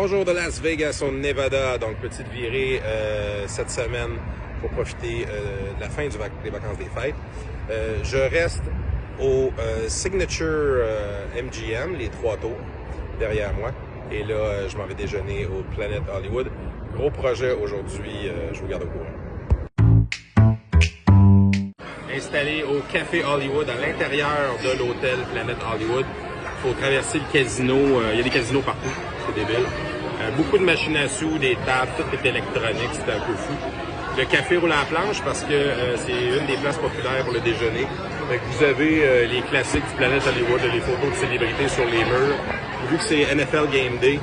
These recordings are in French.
Bonjour de Las Vegas au Nevada, donc petite virée cette semaine pour profiter de la fin des vacances des fêtes. Je reste au Signature MGM, les 3 tours derrière moi. Et là, je m'en vais déjeuner au Planet Hollywood. Gros projet aujourd'hui, je vous garde au courant. Installé au Café Hollywood, à l'intérieur de l'hôtel Planet Hollywood. Il faut traverser le casino. Il y a des casinos partout, c'est débile. Beaucoup de machines à sous, des tables, tout est électronique, c'est un peu fou. Le café roule à la planche parce que c'est une des places populaires pour le déjeuner. Donc, vous avez les classiques du Planet Hollywood, les photos de célébrités sur les murs. Vu que c'est NFL Game Day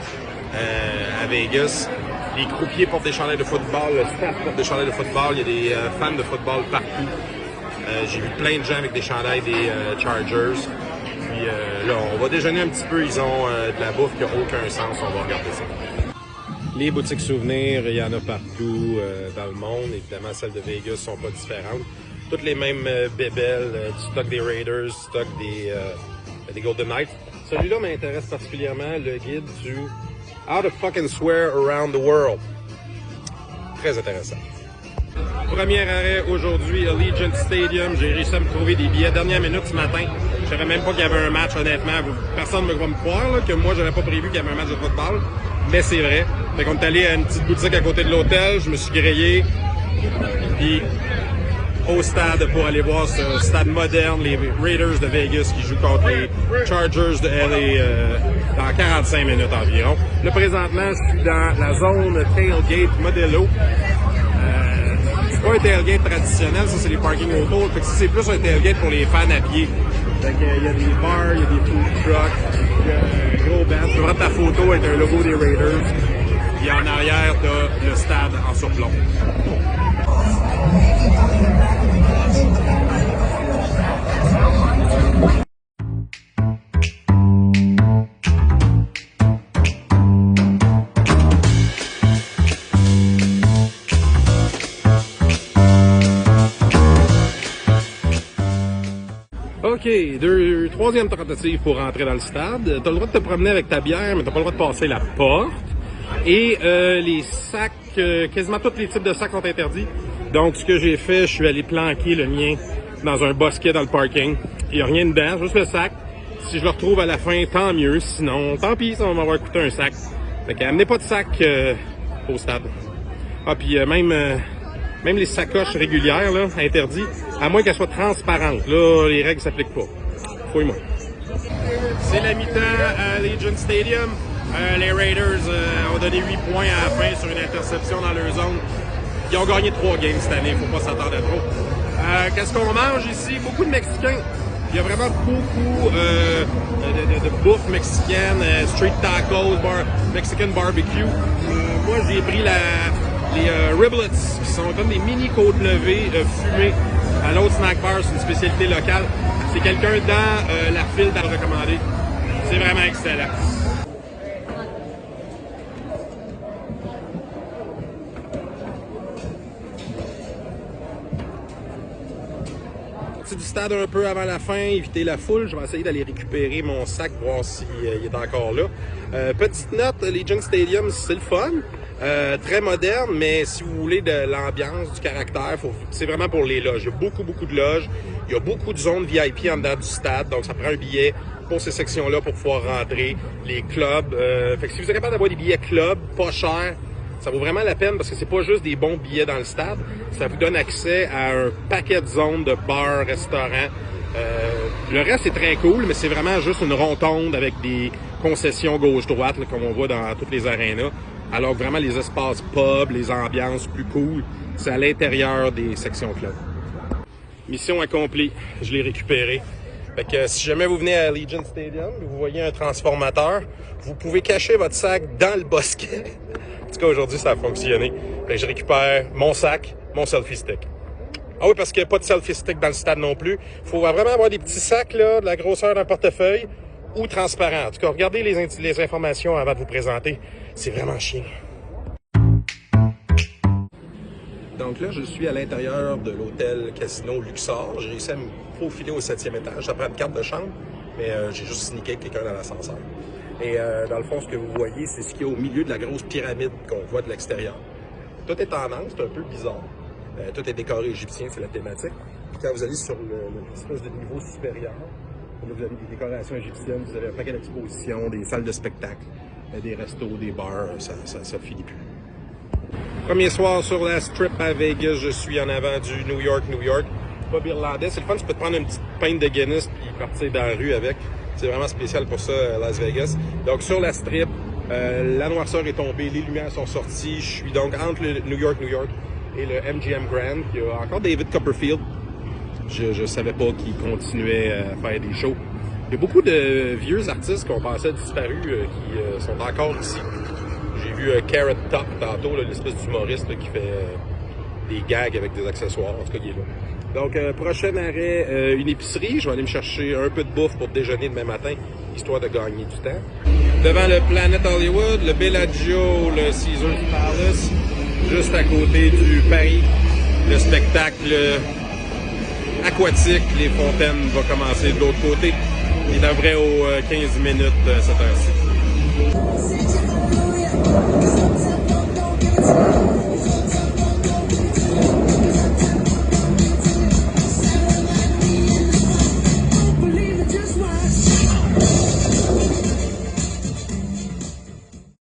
à Vegas, les croupiers portent des chandails de football, le staff porte des chandails de football, il y a des fans de football partout. J'ai vu plein de gens avec des chandails des Chargers. Puis là, on va déjeuner un petit peu. Ils ont de la bouffe qui n'a aucun sens. On va regarder ça. Les boutiques souvenirs, il y en a partout dans le monde. Évidemment, celles de Vegas sont pas différentes. Toutes les mêmes bébelles, du stock des Raiders, du stock des Golden Knights. Celui-là m'intéresse particulièrement, le guide du How to Fucking Swear Around the World. Très intéressant. Premier arrêt aujourd'hui, Allegiant Stadium. J'ai réussi à me trouver des billets dernière minute ce matin. Je savais même pas qu'il y avait un match, honnêtement. Personne ne va me croire là, que moi, j'avais pas prévu qu'il y avait un match de football. Mais c'est vrai. Fait qu'on est allé à une petite boutique à côté de l'hôtel. Je me suis grillé. Puis au stade pour aller voir ce stade moderne, les Raiders de Vegas qui jouent contre les Chargers de LA dans 45 minutes environ. Là, présentement, je suis dans la zone tailgate Modelo. C'est pas un tailgate traditionnel, ça c'est les parkings autour. Fait que c'est plus un tailgate pour les fans à pied. Fait qu'il y a des bars, il y a des food trucks, il y a un gros band. Tu peux prendre ta photo avec un logo des Raiders. Puis en arrière, t'as le stade en surplomb. OK, troisième tentative pour rentrer dans le stade. T'as le droit de te promener avec ta bière, mais t'as pas le droit de passer la porte. Et les sacs, quasiment tous les types de sacs sont interdits. Donc, ce que j'ai fait, je suis allé planquer le mien dans un bosquet dans le parking. Il n'y a rien dedans, juste le sac. Si je le retrouve à la fin, tant mieux. Sinon, tant pis, ça va m'avoir coûté un sac. Fait qu'amenez pas de sac au stade. Ah, puis même les sacoches régulières, là, interdites, à moins qu'elles soient transparentes. Là, les règles s'appliquent pas. Fouille-moi. C'est la mi-temps à Allegiant Stadium. Les Raiders ont donné 8 points à la fin sur une interception dans leur zone. Ils ont gagné 3 games cette année, faut pas s'attendre à trop. Qu'est-ce qu'on mange ici? Beaucoup de Mexicains. Il y a vraiment beaucoup de bouffe mexicaine, street tacos, Mexican barbecue. Moi, j'ai pris les riblets, qui sont comme des mini côtes levées fumées à l'autre snack bar, c'est une spécialité locale. C'est quelqu'un dans la file à le recommander. C'est vraiment excellent. Du stade un peu avant la fin, éviter la foule. Je vais essayer d'aller récupérer mon sac, voir s'il est encore là. Petite note, Allegiant Stadium, c'est le fun. Très moderne, mais si vous voulez de l'ambiance, du caractère, c'est vraiment pour les loges. Il y a beaucoup de loges. Il y a beaucoup de zones VIP en dedans du stade, donc ça prend un billet pour ces sections-là pour pouvoir rentrer. Les clubs, fait que si vous êtes capable d'avoir des billets clubs, pas chers, ça vaut vraiment la peine parce que c'est pas juste des bons billets dans le stade. Ça vous donne accès à un paquet de zones de bars, restaurants. Le reste est très cool, mais c'est vraiment juste une rotonde avec des concessions gauche-droite, comme on voit dans toutes les arénas. Alors que vraiment les espaces pub, les ambiances plus cool, c'est à l'intérieur des sections club. Mission accomplie, je l'ai récupéré. Fait que si jamais vous venez à Allegiant Stadium, vous voyez un transformateur, vous pouvez cacher votre sac dans le bosquet. En tout cas, aujourd'hui, ça a fonctionné. Fait que je récupère mon sac, mon selfie stick. Ah oui, parce qu'il n'y a pas de selfie stick dans le stade non plus. Il faut vraiment avoir des petits sacs, là, de la grosseur d'un portefeuille ou transparent. En tout cas, regardez les informations avant de vous présenter. C'est vraiment chiant. Donc là, je suis à l'intérieur de l'hôtel Casino Luxor. J'ai réussi à me faufiler au 7e étage. Ça prend une carte de chambre, mais j'ai juste sneaké quelqu'un dans l'ascenseur. Et dans le fond, ce que vous voyez, c'est ce qu'il y a au milieu de la grosse pyramide qu'on voit de l'extérieur. Tout est en angle, c'est un peu bizarre. Tout est décoré égyptien, c'est la thématique. Quand vous allez sur l'espèce de niveau supérieur, là, vous avez des décorations égyptiennes, vous avez un paquet d'expositions, des salles de spectacle, des restos, des bars, ça finit plus. Premier soir sur la Strip à Vegas, je suis en avant du New York. Pub irlandais, c'est le fun, tu peux te prendre une petite pinte de Guinness puis partir dans la rue avec. C'est vraiment spécial pour ça, Las Vegas. Donc sur la Strip, la noirceur est tombée, les lumières sont sorties. Je suis donc entre le New York et le MGM Grand. Il y a encore David Copperfield. Je savais pas qu'il continuait à faire des shows. Il y a beaucoup de vieux artistes qu'on pensait disparus qui sont encore ici. J'ai vu Carrot Top tantôt, l'espèce d'humoriste qui fait des gags avec des accessoires. En tout cas, il est là. Donc, prochain arrêt, une épicerie. Je vais aller me chercher un peu de bouffe pour déjeuner demain matin, histoire de gagner du temps. Devant le Planet Hollywood, le Bellagio, le Caesars Palace, juste à côté du Paris, le spectacle aquatique, les fontaines va commencer de l'autre côté. Il devrait aux 15 minutes cette heure-ci.